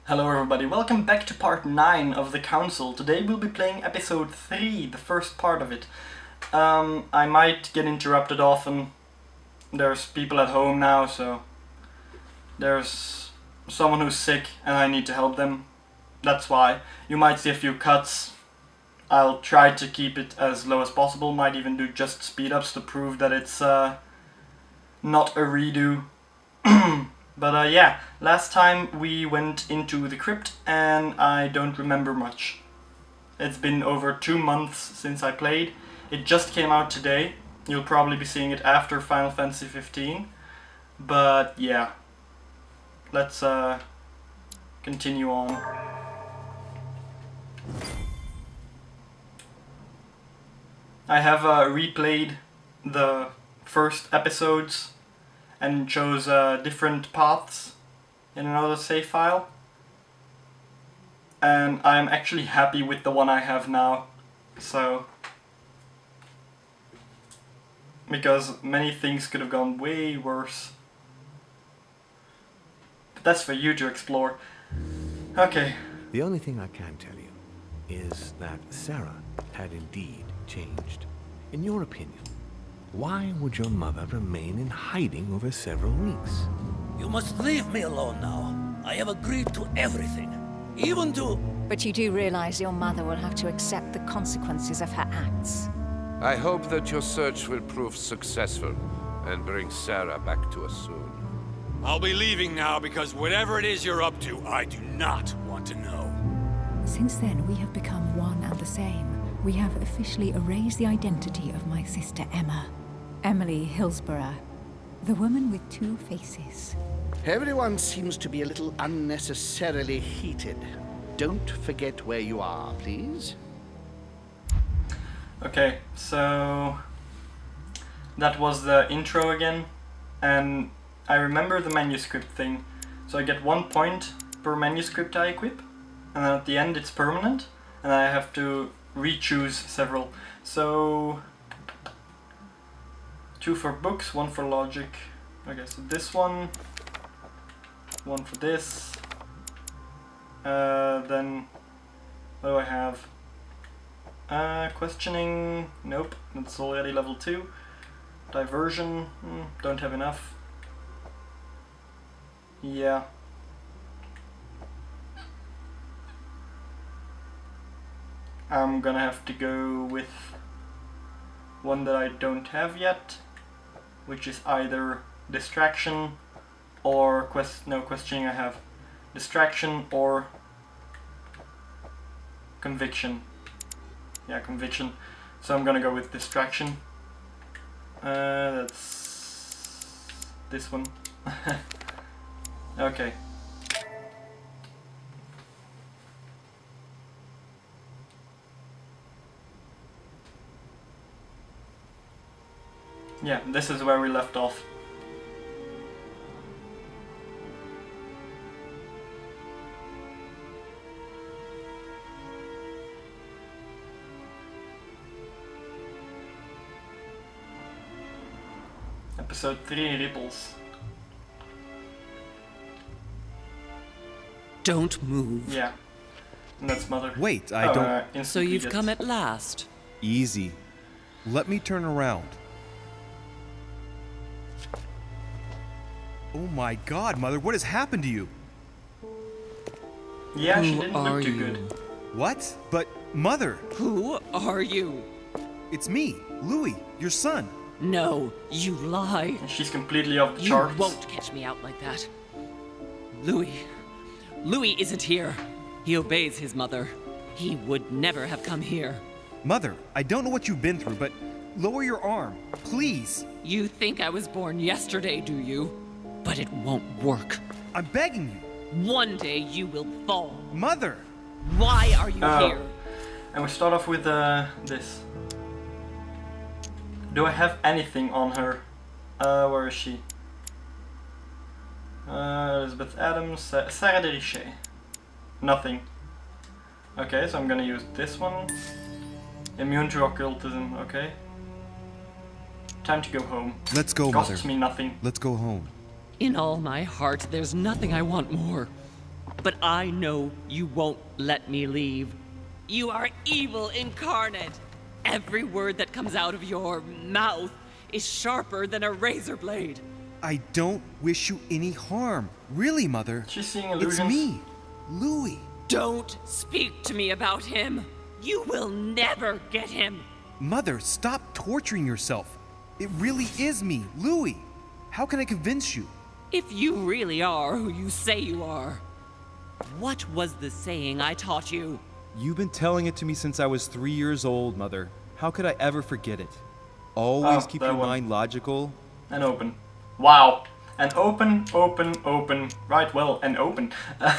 Hello everybody, welcome back to part 9 of the Council. Today we'll be playing episode 3, the first part of it. I might get interrupted often. There's people at home now, so there's someone who's sick and I need to help them. That's why. You might see a few cuts. I'll try to keep it as low as possible, might even do just speed ups to prove that it's not a redo. But yeah, last time we went into the crypt and I don't remember much. It's been over 2 months since I played. It just came out today. You'll probably be seeing it after Final Fantasy 15. But yeah, let's continue on. I have replayed the first episodes and chose different paths in another save file. And I'm actually happy with the one I have now. So, because many things could have gone way worse. But that's for you to explore. Okay. The only thing I can tell you is that Sarah had indeed changed. In your opinion, why would your mother remain in hiding over several weeks? You must leave me alone now. I have agreed to everything, even to... But you do realize your mother will have to accept the consequences of her acts. I hope that your search will prove successful and bring Sarah back to us soon. I'll be leaving now because whatever it is you're up to, I do not want to know. Since then, we have become one and the same. We have officially erased the identity of my sister Emma. Emily Hillsborrow, the woman with 2 faces. Everyone seems to be a little unnecessarily heated. Don't forget where you are, please. Okay, so that was the intro again, and I remember the manuscript thing. So I get 1 point per manuscript I equip, and then at the end it's permanent, and I have to re-choose several. So 2 for books, 1 for logic. Okay, so this one for this. Then what do I have? Questioning, nope, that's already level 2. Diversion, don't have enough. Yeah. I'm gonna have to go with one that I don't have yet, which is either distraction or questioning I have. Distraction or conviction. Yeah, conviction. So I'm gonna go with distraction. That's this one. Okay. Yeah, this is where we left off. Episode 3, Ripples. Don't move. Yeah. And that's Mother. Wait, I don't... So you've come at last. Easy. Let me turn around. Oh my god, Mother, what has happened to you? Yeah, she Who didn't are look too you? good. What? But, Mother! Who are you? It's me, Louis, your son. No, you lie. She's completely off the You charts. won't catch me out like that. Louis isn't here. He obeys his mother. He would never have come here. Mother, I don't know what you've been through, but lower your arm, please. You think I was born yesterday, do you? But it won't work. I'm begging you. One day you will fall. Mother! Why are you here? And we start off with this. Do I have anything on her? Where is she? Elizabeth Adams, Sarah de Richet. Nothing. Okay, so I'm gonna use this one. Immune to occultism, okay. Time to go home. Let's go, Costs Mother. me nothing. Let's go home. In all my heart, there's nothing I want more. but I know you won't let me leave. You are evil incarnate. Every word that comes out of your mouth is sharper than a razor blade. I don't wish you any harm. Really, Mother. She's seeing illusions. It's me, Louis. Don't speak to me about him. You will never get him. Mother, stop torturing yourself. It really is me, Louis. How can I convince you? If you really are who you say you are, what was the saying I taught you? You've been telling it to me since I was 3 years old, Mother. How could I ever forget it? Always keep your mind logical. And open. Wow. And open. Right, well, and open. I'm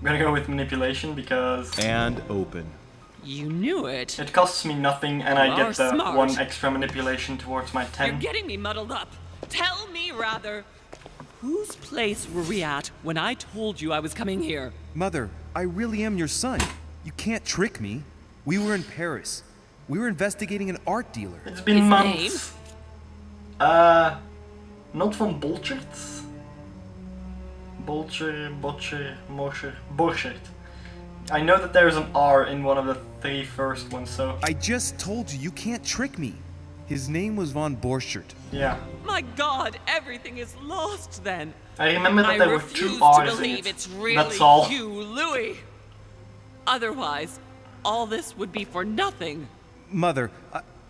gonna go with manipulation because... And open. You knew it. It costs me nothing and I get the smart. 1 extra manipulation towards my 10. You're getting me muddled up. Tell me, rather, whose place were we at when I told you I was coming here? Mother, I really am your son. You can't trick me. We were in Paris. We were investigating an art dealer. It's been His months. Not van Bolcherts? Borchert. I know that there's an R in one of the 3 first ones, so... I just told you, you can't trick me. His name was von Borchert. Yeah. My God, everything is lost then. I remember that there were 2 refuse R's to in believe it. it's really That's all. you, Louis. Otherwise, all this would be for nothing. Mother,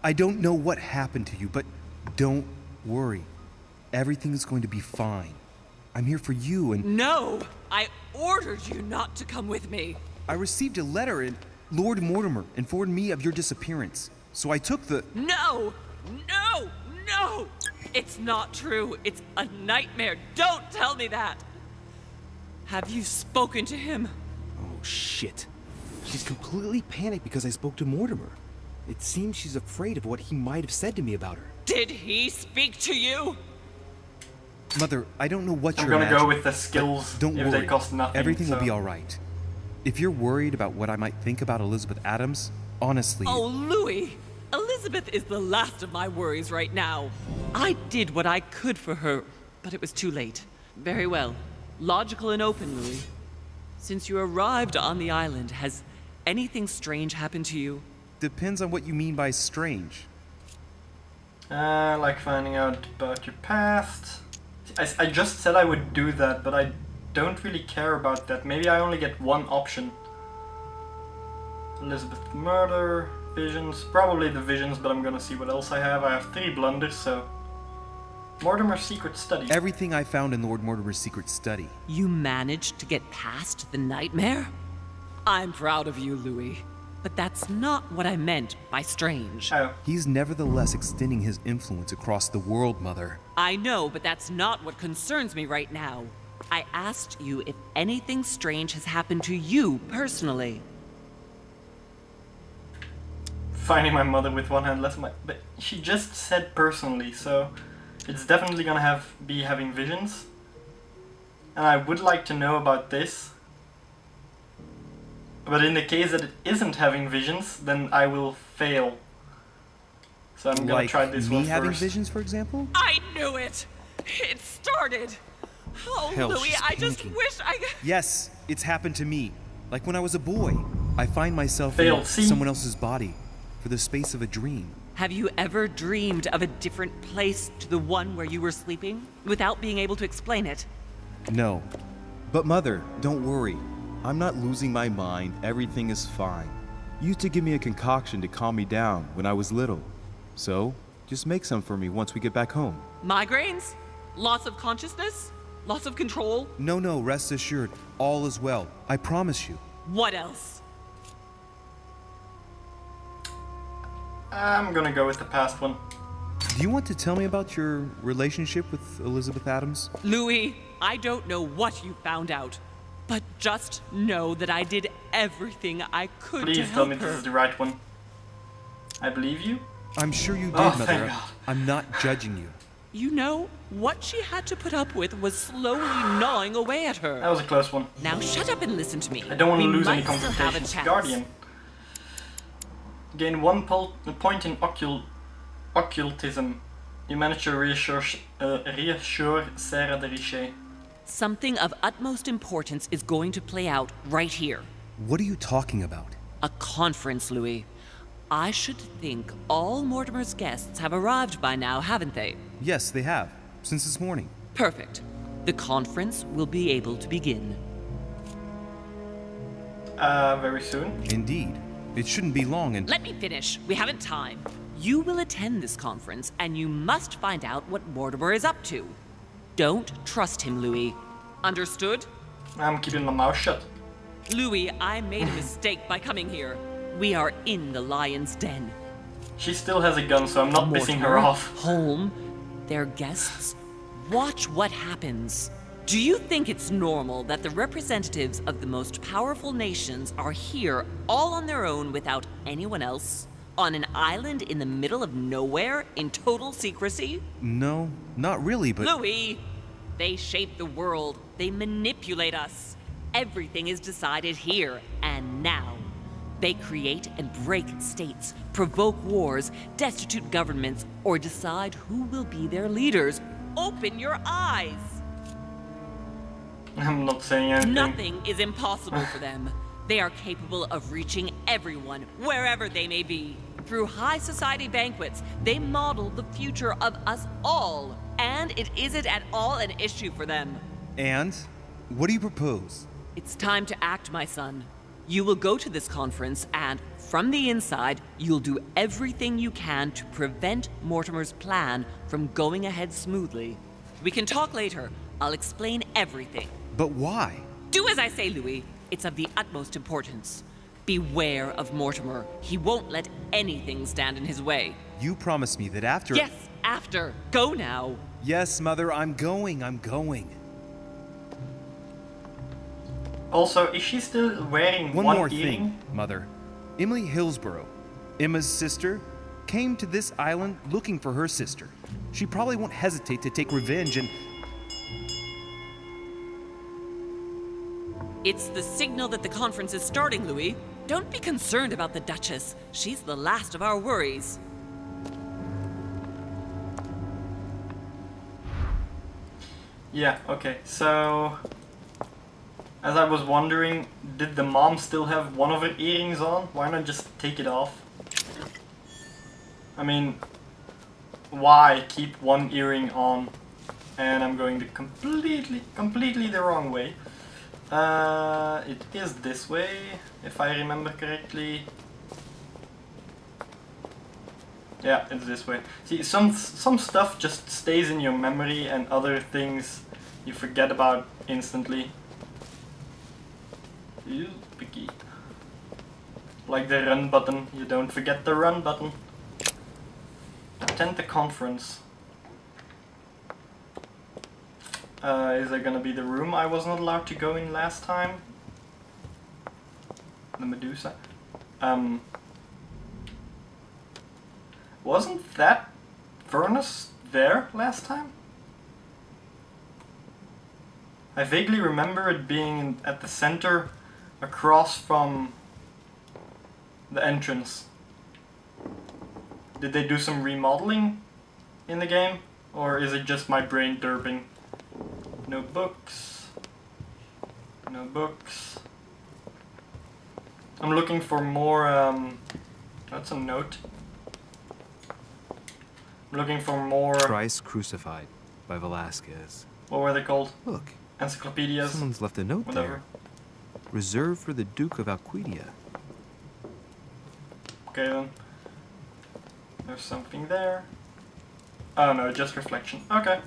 I don't know what happened to you, but don't worry. Everything's going to be fine. I'm here for you and... No! I ordered you not to come with me. I received a letter and Lord Mortimer informed me of your disappearance. So I took the... No! No! No! It's not true. It's a nightmare. Don't tell me that. Have you spoken to him? Oh, shit. She's completely panicked because I spoke to Mortimer. It seems she's afraid of what he might have said to me about her. Did he speak to you? Mother, I don't know what I'm you're gonna go with the skills don't if worry. they cost nothing. Everything so. will be alright. If you're worried about what I might think about Elizabeth Adams, honestly... Oh, Louis! Elizabeth is the last of my worries right now. I did what I could for her, but it was too late. Very well. Logical and open, Louis. Since you arrived on the island, has anything strange happened to you? Depends on what you mean by strange. Like finding out about your past. I just said I would do that, but I don't really care about that. Maybe I only get 1 option. Elizabeth murder, visions, probably the visions, but I'm gonna see what else I have. I have 3 blunders, so... Mortimer's secret study. Everything I found in Lord Mortimer's secret study. You managed to get past the nightmare? I'm proud of you, Louis. But that's not what I meant by strange. Oh. He's nevertheless extending his influence across the world, Mother. I know, but that's not what concerns me right now. I asked you if anything strange has happened to you personally. Finding my mother with 1 hand less my... But she just said personally, so... It's definitely gonna be having visions. And I would like to know about this. But in the case that it isn't having visions, then I will fail. So I'm gonna try this one me having first. visions, for example? I knew it! It started! Oh, Hell, Louis, she's I just panicking. wish I... Yes, it's happened to me. Like when I was a boy. I find myself Failed. in See? someone else's body for the space of a dream. Have you ever dreamed of a different place to the one where you were sleeping, without being able to explain it? No. But Mother, don't worry. I'm not losing my mind. Everything is fine. You used to give me a concoction to calm me down when I was little. So, just make some for me once we get back home. Migraines? Loss of consciousness? Loss of control? No, rest assured. All is well. I promise you. What else? I'm gonna go with the past one. Do you want to tell me about your relationship with Elizabeth Adams? Louis, I don't know what you found out, but just know that I did everything I could to Please tell help me her. this is the right one. I believe you. I'm sure you did, Oh, Mother. thank God. I'm not judging you. You know, what she had to put up with was slowly gnawing away at her. That was a close one. Now shut up and listen to me. I don't want to We lose any might still have a confrontations. chance. Guardian. Gain 1 point in occultism. You manage to reassure Sarah de Richet. Something of utmost importance is going to play out right here. What are you talking about? A conference, Louis. I should think all Mortimer's guests have arrived by now, haven't they? Yes, they have. Since this morning. Perfect. The conference will be able to begin. Very soon. Indeed. It shouldn't be long and... Let me finish. We haven't time. You will attend this conference, and you must find out what Mortimer is up to. Don't trust him, Louis. Understood? I'm keeping my mouth shut. Louis, I made a mistake by coming here. We are in the lion's den. She still has a gun, so I'm not pissing her off. Home, their guests. Watch what happens. Do you think it's normal that the representatives of the most powerful nations are here all on their own without anyone else? On an island in the middle of nowhere in total secrecy? No, not really, but... Louis! They shape the world. They manipulate us. Everything is decided here and now. They create and break states, provoke wars, destitute governments, or decide who will be their leaders. Open your eyes! I'm not saying anything. Nothing is impossible for them. They are capable of reaching everyone, wherever they may be. Through high society banquets, they model the future of us all. And it isn't at all an issue for them. And? What do you propose? It's time to act, my son. You will go to this conference, and from the inside, you'll do everything you can to prevent Mortimer's plan from going ahead smoothly. We can talk later. I'll explain everything. But why? Do as I say, Louis. It's of the utmost importance. Beware of Mortimer. He won't let anything stand in his way. You promised me that after... Yes, after. Go now. Yes, Mother, I'm going. Also, is she still wearing one more earring? thing, Mother. Emily Hillsborrow, Emma's sister, came to this island looking for her sister. She probably won't hesitate to take revenge and... It's the signal that the conference is starting, Louis. Don't be concerned about the Duchess. She's the last of our worries. Yeah, okay, so... As I was wondering, did the mom still have one of her earrings on? Why not just take it off? I mean, why keep one earring on? And I'm going the completely the wrong way. It is this way, if I remember correctly. Yeah, it's this way. See, some stuff just stays in your memory and other things you forget about instantly. Ew, picky. Like the run button, you don't forget the run button. Attend the conference. Is there gonna be the room I was not allowed to go in last time? The Medusa. Wasn't that furnace there last time? I vaguely remember it being at the center across from the entrance. Did they do some remodeling in the game? Or is it just my brain derping? No books. No books. I'm looking for more, that's a note. I'm looking for more... Christ Crucified by Velasquez. What were they called? Look. Encyclopedias? Someone's left a note whatever. there. Reserved for the Duke of Alquidia. Okay then. There's something there. Oh no, just reflection. Okay.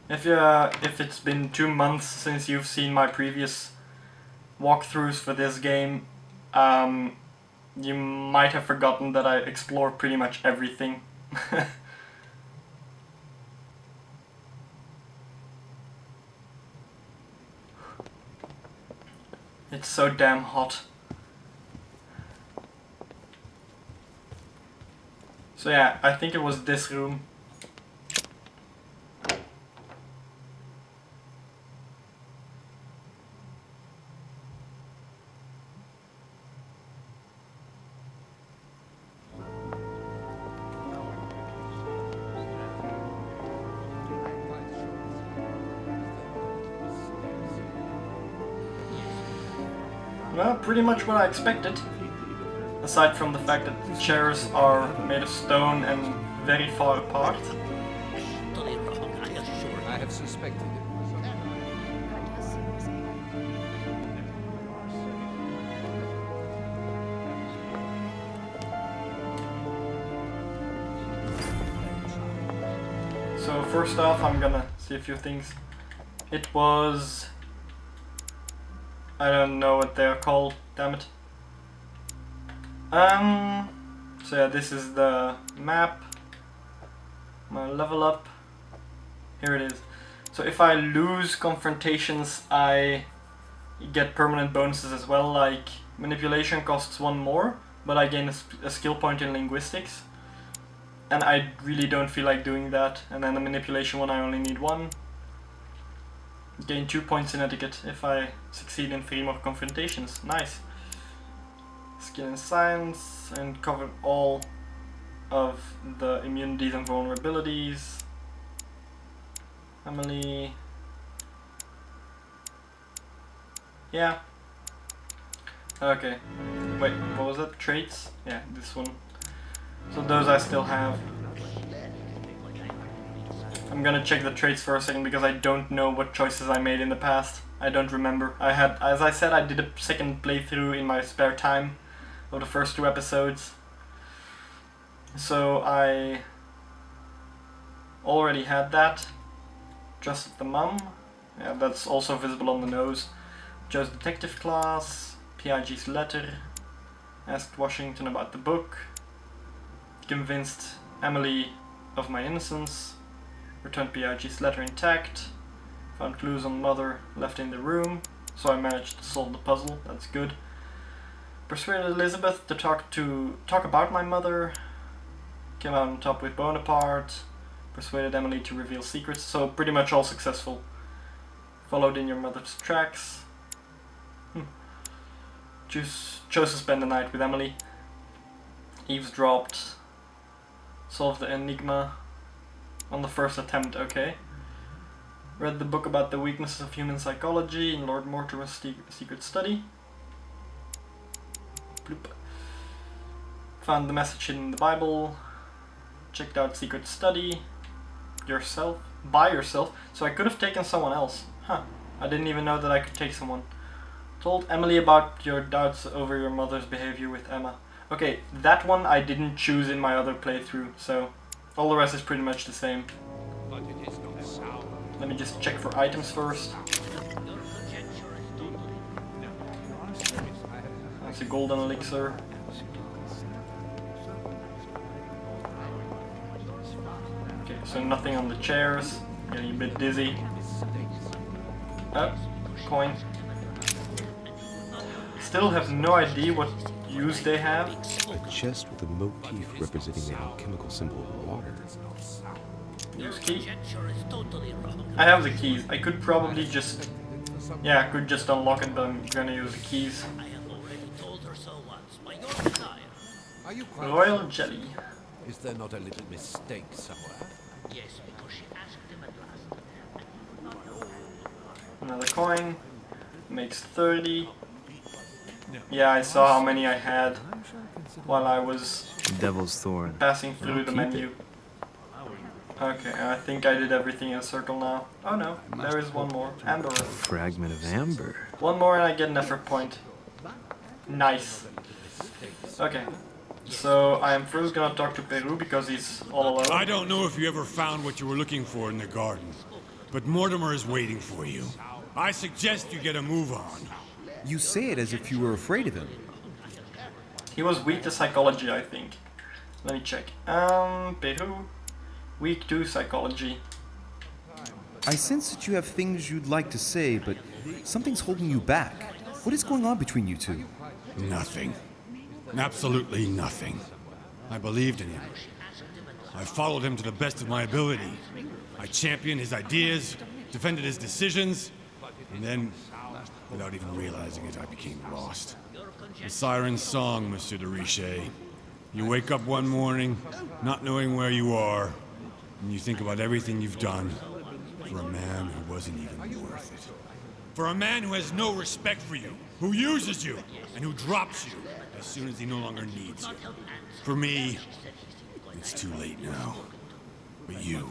If it's been 2 months since you've seen my previous walkthroughs for this game, you might have forgotten that I explore pretty much everything. It's so damn hot. So yeah, I think it was this room. Well, pretty much what I expected. Aside from the fact that the chairs are made of stone and very far apart. Totally wrong, I assure you. I have suspected it. So first off, I'm gonna see a few things. It was... I don't know what they're called, damn it. So yeah, this is the map. My level up. Here it is. So if I lose confrontations, I get permanent bonuses as well, like manipulation costs 1 more, but I gain a skill point in linguistics. And I really don't feel like doing that. And then the manipulation one, I only need 1. Gain 2 points in etiquette if I succeed in 3 more confrontations. Nice. Skill in science, and cover all of the immunities and vulnerabilities. Emily. Yeah. Okay. Wait, what was that? Traits? Yeah, this one. So those I still have. I'm gonna check the traits for a second because I don't know what choices I made in the past. I don't remember. I had, as I said, I did a second playthrough in my spare time of the first 2 episodes. So I already had that. Trusted the mum. Yeah, that's also visible on the nose. Chose detective class. PIG's letter. Asked Washington about the book. Convinced Emily of my innocence. Returned PIG's letter intact. Found clues on mother left in the room. So I managed to solve the puzzle. That's good. Persuaded Elizabeth to talk about my mother. Came out on top with Bonaparte. Persuaded Emily to reveal secrets. So pretty much all successful. Followed in your mother's tracks. Chose to spend the night with Emily. Eavesdropped. Solved the enigma on the first attempt, okay. Read the book about the weaknesses of human psychology in Lord Mortimer's secret study. Bloop. Found the message in the Bible. Checked out secret study. Yourself. By yourself. So I could have taken someone else. Huh. I didn't even know that I could take someone. Told Emily about your doubts over your mother's behavior with Emma. Okay, that one I didn't choose in my other playthrough, so all the rest is pretty much the same. Let me just check for items first. That's a golden elixir. Okay, so nothing on the chairs. Getting a bit dizzy. Oh, coin. Still have no idea what use they have. A chest with a motif representing the alchemical symbol water. Use key. I have the keys. I could probably just... Yeah, I could just unlock it, but I'm gonna use the keys. Royal jelly. Is there not a little mistake somewhere? Yes, because she asked him at last. Another coin. Makes 30. Yeah, I saw how many I had while I was Devil's Thorn. passing through the menu. Okay, I think I did everything in a circle now. Oh no, there is one more. Amber. Fragment of amber. One more and I get an effort point. Nice. Okay, so I am first gonna talk to Peru because he's all alone. I don't know if you ever found what you were looking for in the garden, but Mortimer is waiting for you. I suggest you get a move on. You say it as if you were afraid of him. He was weak to psychology, I think. Let me check. Peru. Weak to psychology. I sense that you have things you'd like to say, but something's holding you back. What is going on between you two? Nothing. Absolutely nothing. I believed in him. I followed him to the best of my ability. I championed his ideas, defended his decisions, and then, without even realizing it, I became lost. The siren's song, Monsieur de Richet. You wake up one morning, not knowing where you are, and you think about everything you've done for a man who wasn't even worth it. For a man who has no respect for you, who uses you, and who drops you as soon as he no longer needs you. For me, it's too late now. But you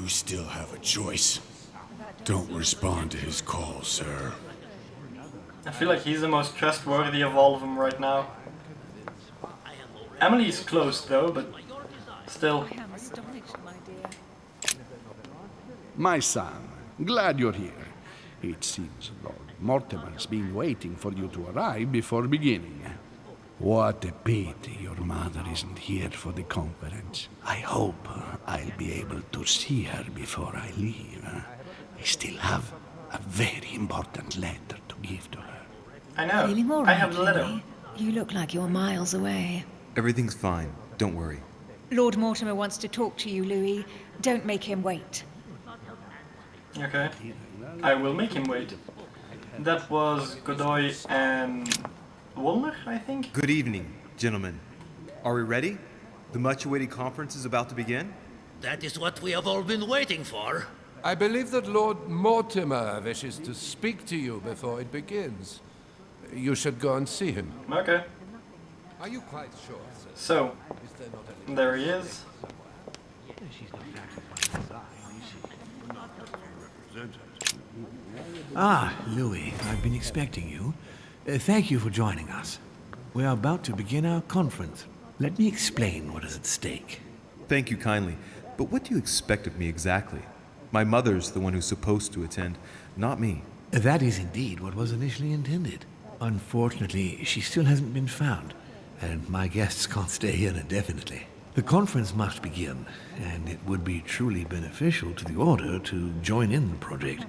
still have a choice. Don't respond to his call, sir. I feel like he's the most trustworthy of all of them right now. Emily is close though, but still. I am astonished, my dear. My son, glad you're here. It seems Lord Mortimer's been waiting for you to arrive before beginning. What a pity your mother isn't here for the conference. I hope I'll be able to see her before I leave. I still have a very important letter to give to her. I know. Feeling all I right, have the letter. Louis? You look like you're miles away. Everything's fine. Don't worry. Lord Mortimer wants to talk to you, Louis. Don't make him wait. Okay. I will make him wait. That was Godoy and Wolner, I think? Good evening, gentlemen. Are we ready? The much-awaited conference is about to begin? That is what we have all been waiting for. I believe that Lord Mortimer wishes to speak to you before it begins. You should go and see him. Okay. Are you quite sure, sir? So, there he is. Ah, Louis, I've been expecting you. Thank you for joining us. We are about to begin our conference. Let me explain what is at stake. Thank you kindly. But what do you expect of me exactly? My mother's the one who's supposed to attend, not me. That is indeed what was initially intended. Unfortunately, she still hasn't been found, and my guests can't stay here indefinitely. The conference must begin, and it would be truly beneficial to the Order to join in the project.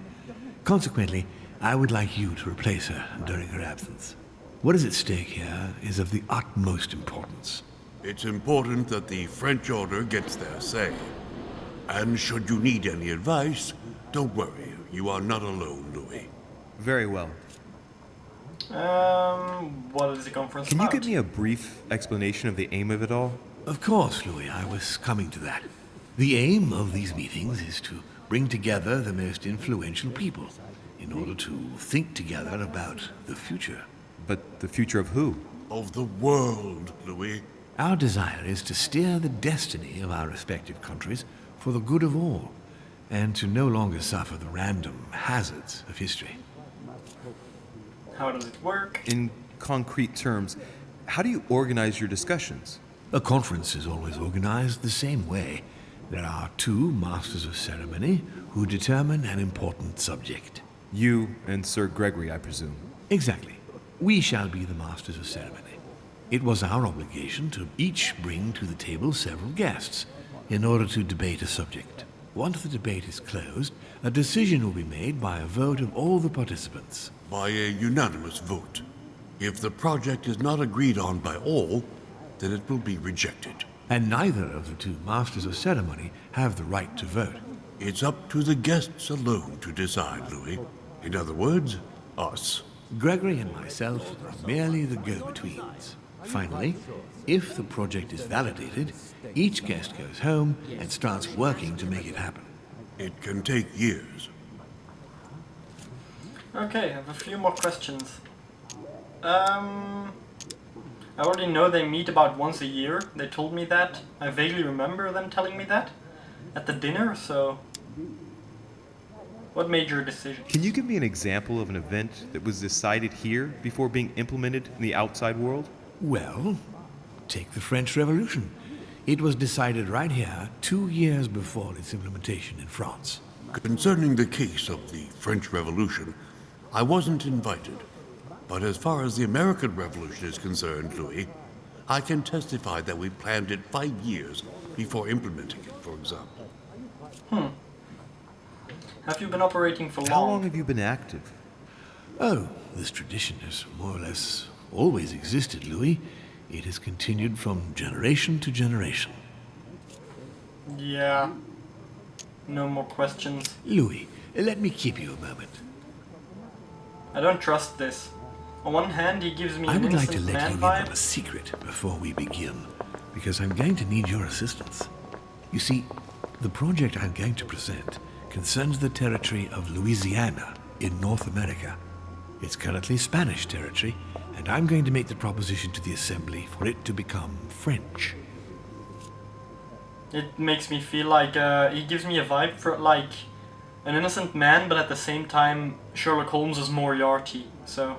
Consequently, I would like you to replace her during her absence. What is at stake here is of the utmost importance. It's important that the French Order gets their say. And should you need any advice, don't worry. You are not alone, Louis. Very well. What is the conference Can you about? give me a brief explanation of the aim of it all? Of course, Louis, I was coming to that. The aim of these meetings is to bring together the most influential people in order to think together about the future. But the future of who? Of the world, Louis. Our desire is to steer the destiny of our respective countries for the good of all, and to no longer suffer the random hazards of history. How does it work? In concrete terms, how do you organize your discussions? A conference is always organized the same way. There are two masters of ceremony who determine an important subject. You and Sir Gregory, I presume. Exactly. We shall be the masters of ceremony. It was our obligation to each bring to the table several guests in order to debate a subject. Once the debate is closed, a decision will be made by a vote of all the participants. By a unanimous vote. If the project is not agreed on by all, then it will be rejected. And neither of the two masters of ceremony have the right to vote. It's up to the guests alone to decide, Louis. In other words, us. Gregory and myself are merely the go-betweens. Finally, if the project is validated, each guest goes home and starts working to make it happen. It can take years. Okay, I have a few more questions. I already know they meet about once a year. They told me that. I vaguely remember them telling me that at the dinner, so... What made your decision? Can you give me an example of an event that was decided here before being implemented in the outside world? Well, take the French Revolution. It was decided right here 2 years before its implementation in France. Concerning the case of the French Revolution, I wasn't invited. But as far as the American Revolution is concerned, Louis, I can testify that we planned it 5 years before implementing it, for example. Have you been operating for long? How long have you been active? Oh, this tradition has more or less always existed, Louis. It has continued from generation to generation. Yeah. No more questions. Louis, let me keep you a moment. I don't trust this. On one hand, he gives me I an would like to innocent let man you in on vibe. a secret before we begin, because I'm going to need your assistance. You see, the project I'm going to present concerns the territory of Louisiana. in North America. It's currently Spanish territory, and I'm going to make the proposition to the Assembly for it to become French. It makes me feel like he gives me a vibe for like an innocent man, but at the same time Sherlock Holmes is Moriarty. So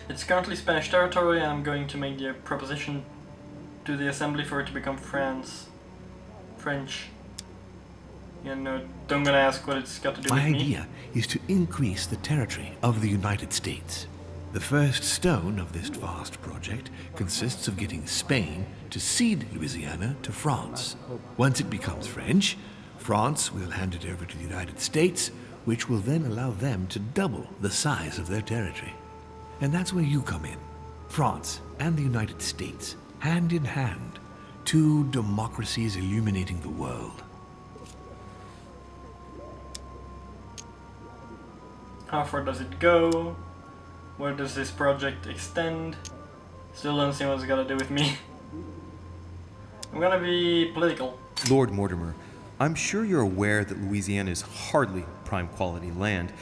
it's currently Spanish territory, and I'm going to make the proposition to the Assembly for it to become French. You know, don't gonna ask what it's got to do with me. My idea is to increase the territory of the United States. The first stone of this vast project consists of getting Spain to cede Louisiana to France. Once it becomes French, France will hand it over to the United States, which will then allow them to double the size of their territory. And that's where you come in. France and the United States, hand in hand, two democracies illuminating the world. How far does it go? Where does this project extend? Still don't see what it's got to do with me. I'm gonna be political. Lord Mortimer, I'm sure you're aware that Louisiana is hardly prime quality land.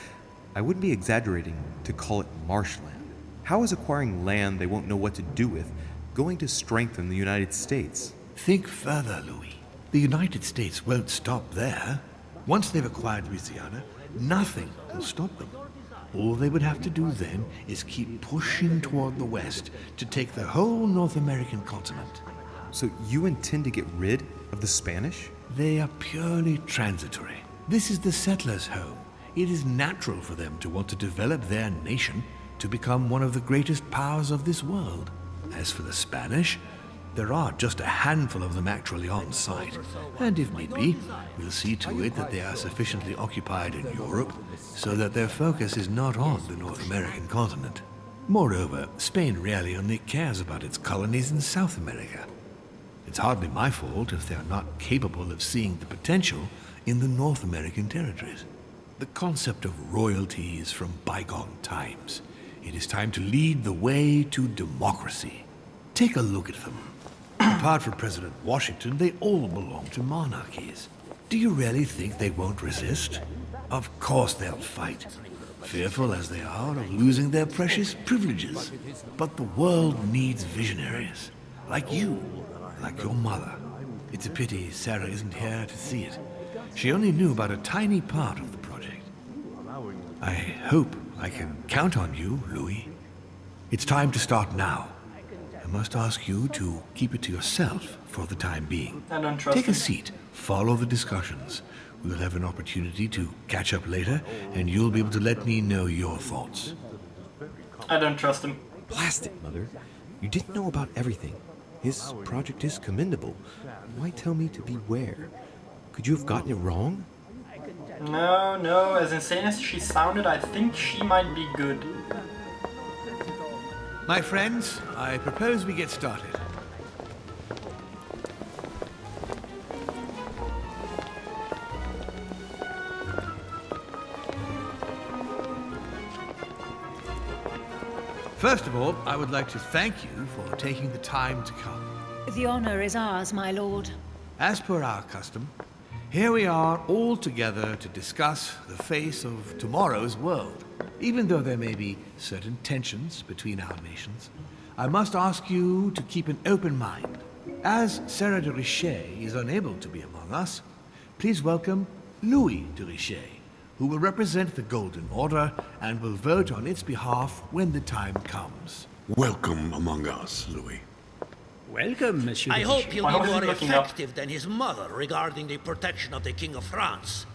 I wouldn't be exaggerating to call it marshland. How is acquiring land they won't know what to do with going to strengthen the United States? Think further, Louis. The United States won't stop there. Once they've acquired Louisiana, nothing will stop them. All they would have to do then is keep pushing toward the west to take the whole North American continent. So you intend to get rid of the Spanish? They are purely transitory. This is the settlers' home. It is natural for them to want to develop their nation to become one of the greatest powers of this world. As for the Spanish, there are just a handful of them actually on site, and if need be, we'll see to it that they are sufficiently occupied in Europe so that their focus is not on the North American continent. Moreover, Spain really only cares about its colonies in South America. It's hardly my fault if they are not capable of seeing the potential in the North American territories. The concept of royalty is from bygone times. It is time to lead the way to democracy. Take a look at them. Apart from President Washington, they all belong to monarchies. Do you really think they won't resist? Of course they'll fight, fearful as they are of losing their precious privileges. But the world needs visionaries, like you, like your mother. It's a pity Sarah isn't here to see it. She only knew about a tiny part of the project. I hope I can count on you, Louis. It's time to start now. I must ask you to keep it to yourself for the time being. I don't trust Take a him. seat, follow the discussions. We'll have an opportunity to catch up later, and you'll be able to let me know your thoughts. I don't trust him. Blast it, Mother. You didn't know about everything. His project is commendable. Why tell me to beware? Could you have gotten it wrong? No, as insane as she sounded, I think she might be good. My friends, I propose we get started. First of all, I would like to thank you for taking the time to come. The honor is ours, my lord. As per our custom, here we are all together to discuss the face of tomorrow's world. Even though there may be certain tensions between our nations, I must ask you to keep an open mind. As Sarah de Richet is unable to be among us, please welcome Louis de Richet, who will represent the Golden Order and will vote on its behalf when the time comes. Welcome among us, Louis. Welcome, Monsieur. I hope he'll Why be was he more looking up? effective than his mother regarding the protection of the King of France.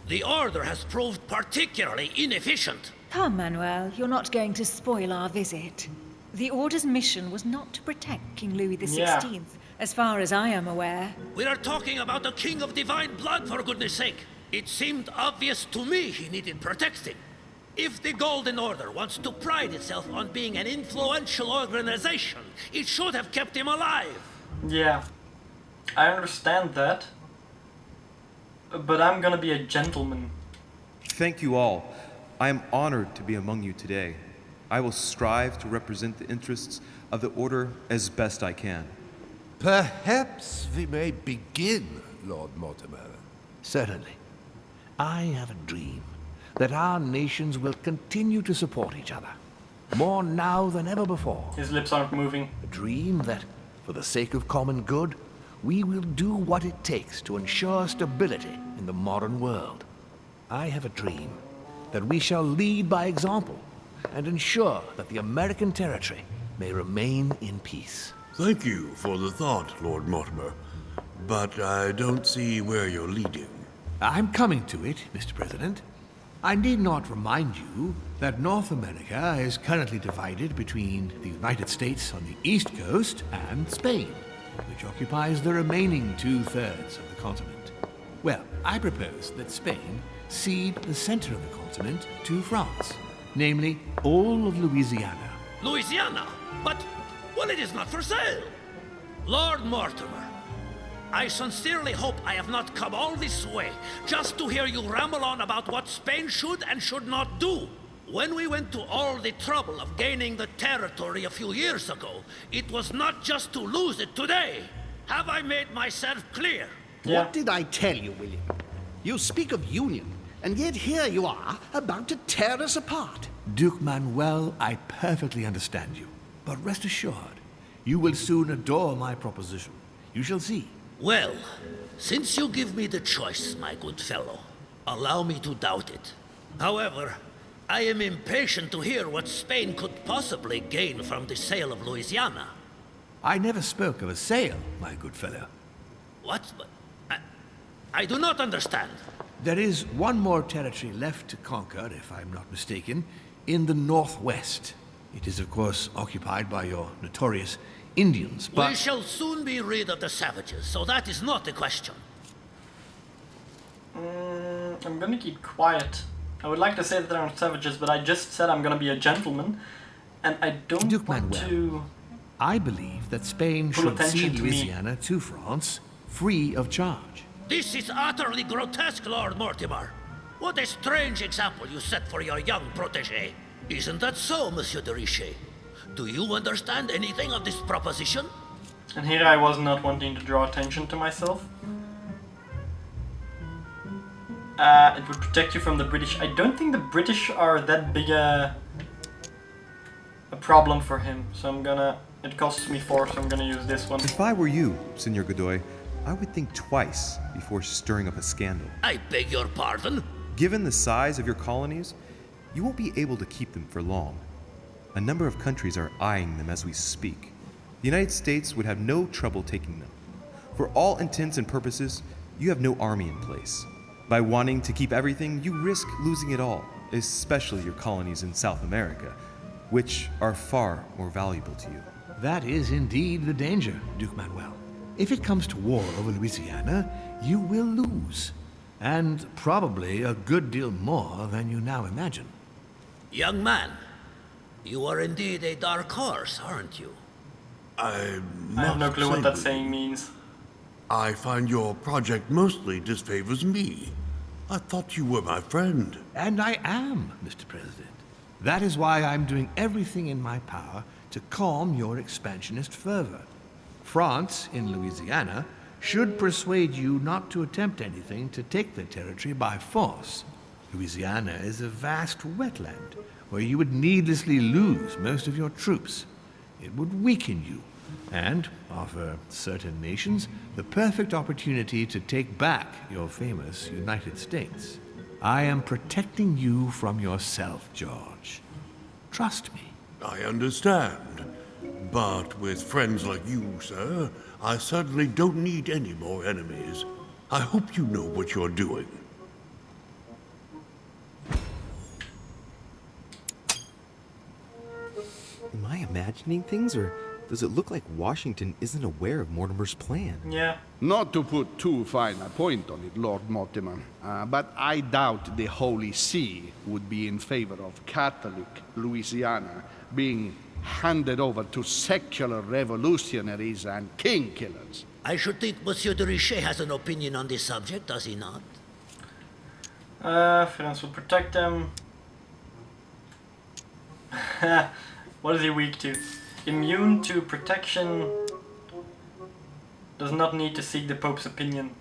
The Order has proved particularly inefficient. Come, Manuel, you're not going to spoil our visit. The Order's mission was not to protect King Louis XVI, as far as I am aware. We are talking about a king of divine blood, for goodness sake. It seemed obvious to me he needed protecting. If the Golden Order wants to pride itself on being an influential organization, it should have kept him alive. Yeah, I understand that. But I'm gonna be a gentleman. Thank you all. I am honored to be among you today. I will strive to represent the interests of the Order as best I can. Perhaps we may begin, Lord Mortimer. Certainly. I have a dream. that our nations will continue to support each other, more now than ever before. His lips aren't moving. A dream that, for the sake of common good, we will do what it takes to ensure stability in the modern world. I have a dream that we shall lead by example and ensure that the American territory may remain in peace. Thank you for the thought, Lord Mortimer, but I don't see where you're leading. I'm coming to it, Mr. President. I need not remind you that North America is currently divided between the United States on the East Coast and Spain, which occupies the remaining 2/3 of the continent. Well, I propose that Spain cede the center of the continent to France, namely all of Louisiana. Louisiana? But, well, it is not for sale. Lord Mortimer, I sincerely hope I have not come all this way just to hear you ramble on about what Spain should and should not do. When we went to all the trouble of gaining the territory a few years ago, it was not just to lose it today. Have I made myself clear? Yeah. What did I tell you, William? You speak of union, and yet here you are, about to tear us apart. Duke Manuel, I perfectly understand you. But rest assured, you will soon adore my proposition. You shall see. Well, since you give me the choice, my good fellow, allow me to doubt it. However, I am impatient to hear what Spain could possibly gain from the sale of Louisiana. I never spoke of a sale, my good fellow. What? I do not understand. There is one more territory left to conquer, if I'm not mistaken, in the northwest. It is, of course, occupied by your notorious Indians, but... We shall soon be rid of the savages, so that is not the question. I'm gonna keep quiet. I would like to say that there aren't savages, but I just said I'm gonna be a gentleman, and I don't Duke want Manuel, to... I believe that Spain Pull should attention cede to me. Louisiana to France, free of charge. This is utterly grotesque, Lord Mortimer. What a strange example you set for your young protégé. Isn't that so, Monsieur de Richet? Do you understand anything of this proposition? And here I was not wanting to draw attention to myself. It would protect you from the British. I don't think the British are that big a problem for him, so I'm gonna... It costs me 4, so I'm gonna use this one. If I were you, Senor Godoy, I would think twice before stirring up a scandal. I beg your pardon? Given the size of your colonies, you won't be able to keep them for long. A number of countries are eyeing them as we speak. The United States would have no trouble taking them. For all intents and purposes, you have no army in place. By wanting to keep everything, you risk losing it all, especially your colonies in South America, which are far more valuable to you. That is indeed the danger, Duke Manuel. If it comes to war over Louisiana, you will lose. And probably a good deal more than you now imagine. Young man, you are indeed a dark horse, aren't you? I have no clue what that saying means. I find your project mostly disfavors me. I thought you were my friend. And I am, Mr. President. That is why I'm doing everything in my power to calm your expansionist fervor. France, in Louisiana, should persuade you not to attempt anything to take the territory by force. Louisiana is a vast wetland where you would needlessly lose most of your troops. It would weaken you and offer certain nations the perfect opportunity to take back your famous United States. I am protecting you from yourself, George. Trust me. I understand. But with friends like you, sir, I certainly don't need any more enemies. I hope you know what you're doing. Am I imagining things, or does it look like Washington isn't aware of Mortimer's plan? Yeah. Not to put too fine a point on it, Lord Mortimer, but I doubt the Holy See would be in favor of Catholic Louisiana being handed over to secular revolutionaries and king killers. I should think Monsieur de Richet has an opinion on this subject, does he not? France will protect them. What is he weak to? Immune to protection. Does not need to seek the Pope's opinion.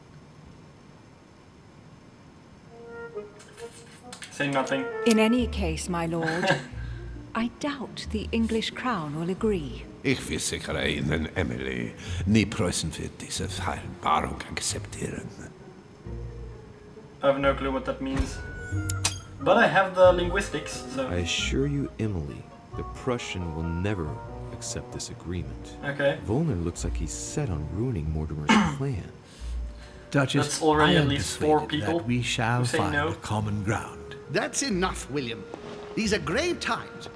Say nothing. In any case, my lord, I doubt the English crown will agree. Ich versichere Ihnen, Emily, nie Preußen wird diese Vereinbarung akzeptieren. I have no clue what that means. But I have the linguistics, so... I assure you, Emily, the Prussian will never accept this agreement. Okay. Volner looks like he's set on ruining Mortimer's plan. Duchess, That's already I at am least 4 persuaded people that we shall who say find no. a common ground. That's enough, William. These are grave times.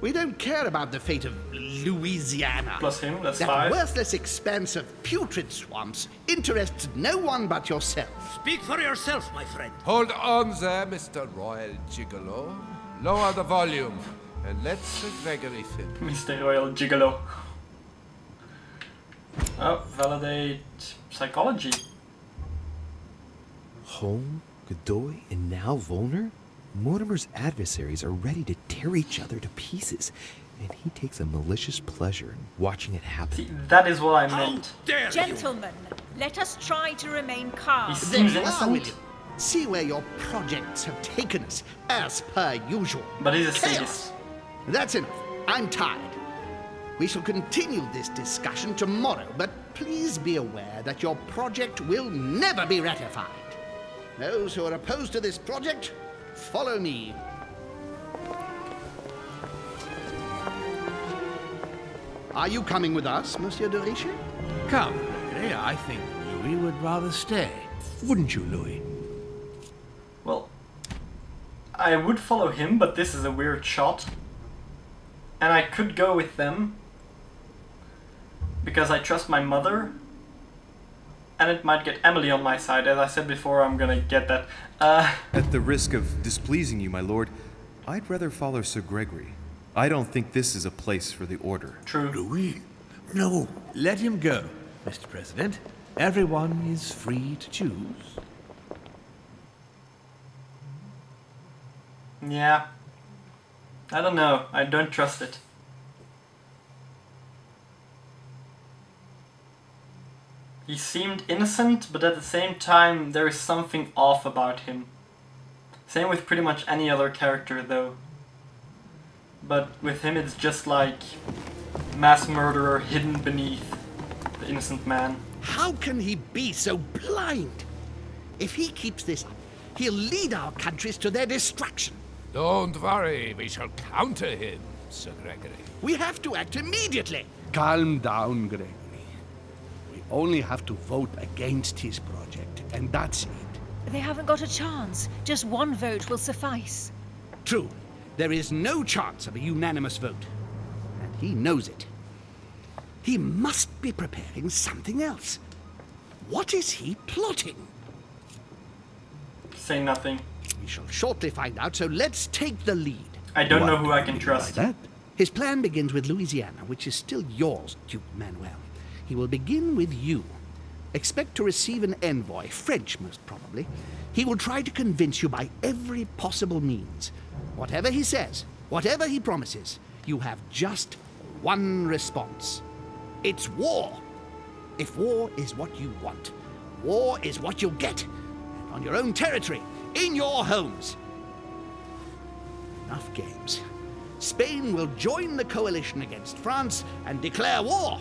We don't care about the fate of Louisiana. Plus him, that's that 5. worthless expanse of putrid swamps interests no one but yourself. Speak for yourself, my friend. Hold on there, Mr. Royal Gigolo. Lower the volume, and let Sir Gregory finish. Mr. Royal Gigolo. Oh, validate psychology. Holm, Godoy, and now Volner? Mortimer's adversaries are ready to tear each other to pieces, and he takes a malicious pleasure in watching it happen. See, that is what I meant. Gentlemen, let us try to remain calm. He There seems you are, innocent, William. See where your projects have taken us, as per usual. but he's a Chaos. sadist. That's enough. I'm tired. We shall continue this discussion tomorrow, but please be aware that your project will never be ratified. Those who are opposed to this project, follow me. Are you coming with us, Monsieur de Richet? Come, Gregory, I think Louis would rather stay. Wouldn't you, Louis? Well, I would follow him, but this is a weird shot. And I could go with them, because I trust my mother. And it might get Emily on my side. As I said before, I'm gonna get that. At the risk of displeasing you, my lord, I'd rather follow Sir Gregory. I don't think this is a place for the order. True. Louis? No. Let him go, Mr. President. Everyone is free to choose. Yeah. I don't know. I don't trust it. He seemed innocent, but at the same time, there is something off about him. Same with pretty much any other character, though. But with him, it's just like mass murderer hidden beneath the innocent man. How can he be so blind? If he keeps this up, he'll lead our countries to their destruction. Don't worry, we shall counter him, Sir Gregory. We have to act immediately. Calm down, Gregory. We only have to vote against his project, and that's it. They haven't got a chance. Just one vote will suffice. True. There is no chance of a unanimous vote. And he knows it. He must be preparing something else. What is he plotting? Say nothing. We shall shortly find out, so let's take the lead. I don't know who I can trust. That? His plan begins with Louisiana, which is still yours, Duke Manuel. He will begin with you. Expect to receive an envoy, French most probably. He will try to convince you by every possible means. Whatever he says, whatever he promises, you have just one response. It's war. If war is what you want, war is what you'll get. And on your own territory, in your homes. Enough games. Spain will join the coalition against France and declare war.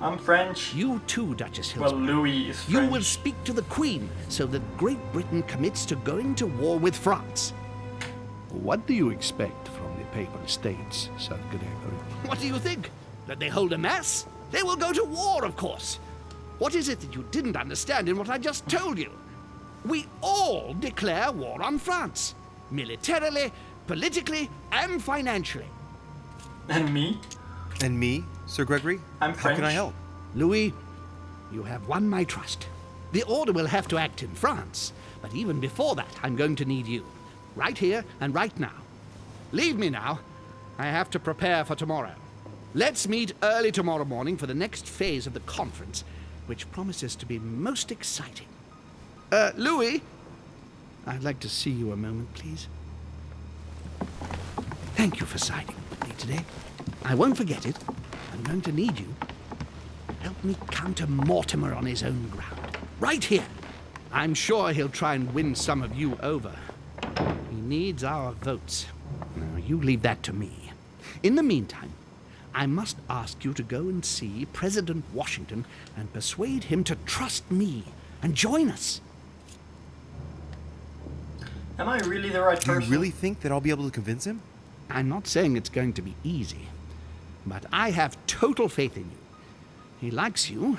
I'm French. You too, Duchess Well, Hillsborrow. Louis is You French. will speak to the Queen so that Great Britain commits to going to war with France. What do you expect from the Papal States, Sir Gregory? What do you think? That they hold a mass? They will go to war, of course. What is it that you didn't understand in what I just told you? We all declare war on France. Militarily, politically, and financially. And me? And me, Sir Gregory? I'm How can I French. help? Louis, you have won my trust. The Order will have to act in France, but even before that, I'm going to need you. Right here and right now. Leave me now. I have to prepare for tomorrow. Let's meet early tomorrow morning for the next phase of the conference, which promises to be most exciting. Louis, I'd like to see you a moment, please. Thank you for siding with me today. I won't forget it. I'm going to need you. Help me counter Mortimer on his own ground. Right here. I'm sure he'll try and win some of you over. He needs our votes. Now, you leave that to me. In the meantime, I must ask you to go and see President Washington and persuade him to trust me and join us. Am I really the right person? Do you really think that I'll be able to convince him? I'm not saying it's going to be easy, but I have total faith in you. He likes you,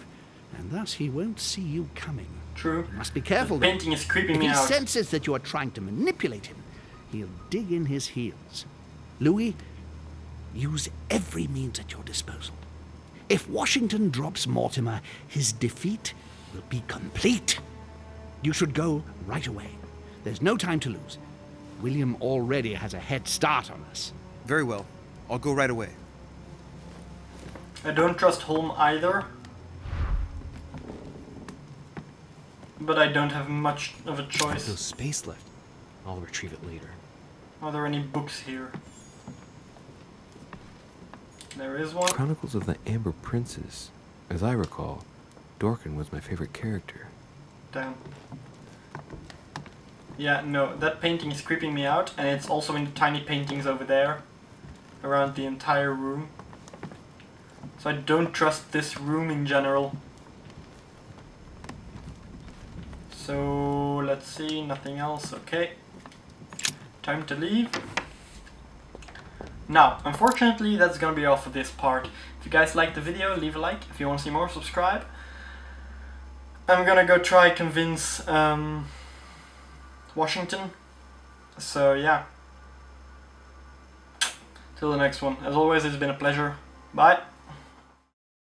and thus he won't see you coming. True. You must be careful. The painting is creeping me out. If he senses that you are trying to manipulate him, he'll dig in his heels. Louis, use every means at your disposal. If Washington drops Mortimer, his defeat will be complete. You should go right away. There's no time to lose. William already has a head start on us. Very well. I'll go right away. I don't trust Holm either. But I don't have much of a choice. There's no space left. I'll retrieve it later. Are there any books here? There is one. Chronicles of the Amber Princess. As I recall, Dorkin was my favorite character. Damn. Yeah, no, that painting is creeping me out, and it's also in the tiny paintings over there, around the entire room. So I don't trust this room in general. So, let's see, nothing else, okay. Time to leave. Now, unfortunately, that's gonna be all for this part. If you guys liked the video, leave a like. If you want to see more, subscribe. I'm gonna go try convince Washington. So yeah. Till the next one. As always, it's been a pleasure. Bye.